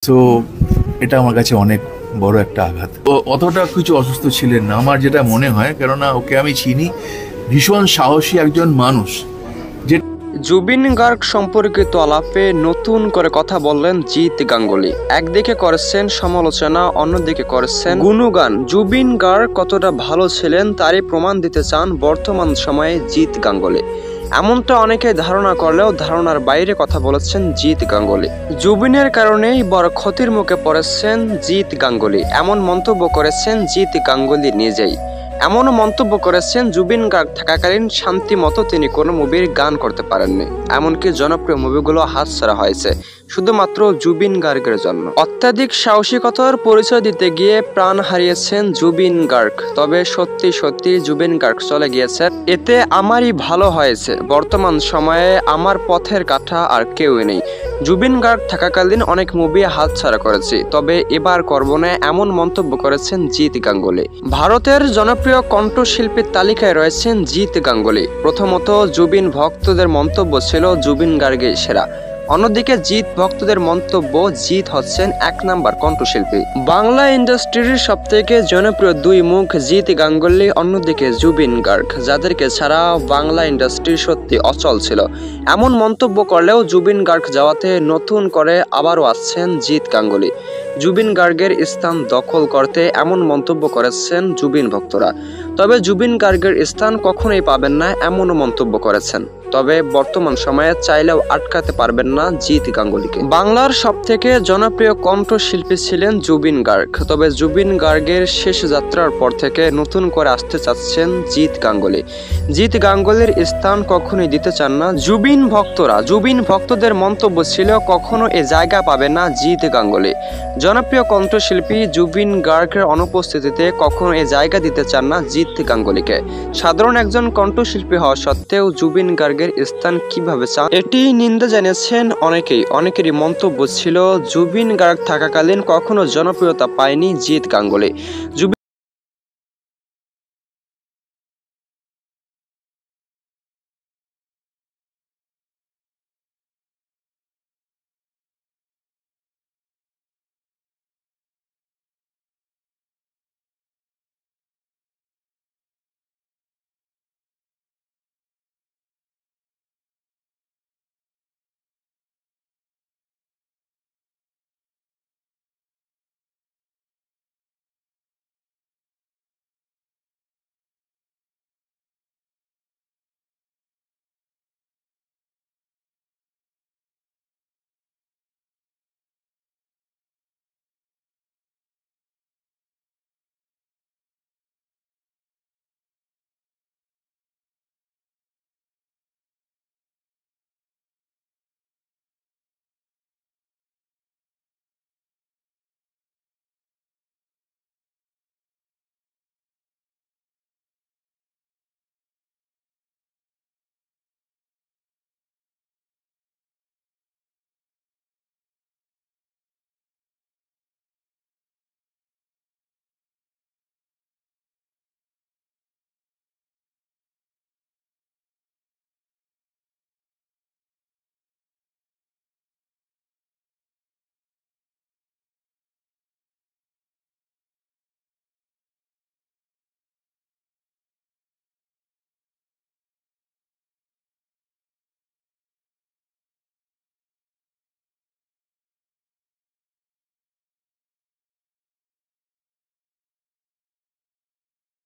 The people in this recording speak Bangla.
তো এটা আমার কাছে অনেক বড় একটা আঘাত। ও অতটা কিছু অসুস্থ ছিলেন না আমার যেটা মনে হয়, কেননা ওকে আমি চিনি, ভীষণ সাহসী একজন মানুষ। যে জুবিন গার্গ সম্পর্কিত আলাপে নতুন করে কথা বললেন জিৎ গাঙ্গুলি। একদিকে করেছেন সমালোচনা, অন্যদিকে করেছেন গুণগান। জুবিন গার্গ কতটা ভালো ছিলেন তারই প্রমাণ দিতে চান বর্তমান সময়ে জিৎ গাঙ্গুলি। এমনটা অনেকে ধারণা করলেও ধারণার বাইরে কথা বলেছেন জিৎ গাঙ্গুলি। জুবিনের কারণেই বড় ক্ষতির মুখে পড়েছেন জিৎ গাঙ্গুলি, এমন মন্তব্য করেছেন জিৎ গাঙ্গুলি নিজেই। এমনও মন্তব্য করেছেন জুবিন গার্গ থাকাকালীন শান্তি মতো তিনি কোনো মুভির গান করতে পারেননি, এমনকি জনপ্রিয় মুভিগুলো হাতছাড়া হয়েছে শুধুমাত্র জুবিন গার্গের জন্য। অত্যাধিক সাহসিকতার পরিচয় দিতে গিয়ে প্রাণ হারিয়েছেন জুবিন গার্গ। তবে সত্যি সত্যি জুবিন গার্গ চলে গিয়েছেন, এতে আমারই ভালো হয়েছে। বর্তমান সময়ে আমার পথের কাঁটা আর কেউই নেই। জুবিন গার্গ থাকাকালীন অনেক মুভি হাতছাড়া করেছি, তবে এবার করব না, এমন মন্তব্য করেছেন জিৎ গাঙ্গুলি। ভারতের জনপ্রিয় কণ্ঠশিল্পীর তালিকায় রয়েছেন জিৎ গাঙ্গুলি। প্রথমত জুবিন ভক্তদের মন্তব্য ছিল জুবিন গার্গই সেরা। অন্যদিকে জিৎ ভক্তদের মন্তব্য জিৎ হচ্ছেন 1 নাম্বার কণ্ঠশিল্পী। বাংলা ইন্ডাস্ট্রির সবথেকে জনপ্রিয় দুই মুখ জিৎ গাঙ্গুলি, অন্যদিকে জুবিন গার্গ, যাদেরকে ছাড়া বাংলা ইন্ডাস্ট্রি সত্যি অচল ছিল। এমন মন্তব্য করলেও জুবিন গার্গ যাওয়াতে নতুন করে আবারও আসছেন জিৎ গাঙ্গুলি। জুবিন গার্গের স্থান দখল করতে এমন মন্তব্য করেছেন জুবিন ভক্তরা। তবে জুবিন গার্গের স্থান কখনোই পাবেন না এমনও মন্তব্য করেছেন। তবে বর্তমান সময়ে চাইলেও আটকাতে পারবেন না জিৎ গাঙ্গুলিকে। বাংলার সবথেকে জনপ্রিয় কণ্ঠশিল্পী ছিলেন জুবিন গার্গ। তবে জুবিন গার্গের শেষ যাত্রার পর থেকে নতুন করে আসতে চাচ্ছেন জিৎ গাঙ্গুলি। জিৎ গাঙ্গুলির স্থান কখনোই দিতে চান না জুবিন ভক্তরা। জুবিন ভক্তদের মন্তব্য ছিল কখনো এ জায়গা পাবে না জিৎ গাঙ্গুলি। জনপ্রিয় কণ্ঠশিল্পী জুবিন গার্গের অনুপস্থিতিতে কখনো এ জায়গা দিতে চান না জিৎ গাঙ্গুলিকে। সাধারণ একজন কণ্ঠশিল্পী হওয়া সত্ত্বেও জুবিন গার্গের স্থান কিভাবে চান এটি নিন্দা জানিয়েছেন অনেকেই। অনেকেরই মন্তব্য ছিল জুবিন গার্গ থাকাকালীন কখনো জনপ্রিয়তা পায়নি জিৎ গাঙ্গুলি।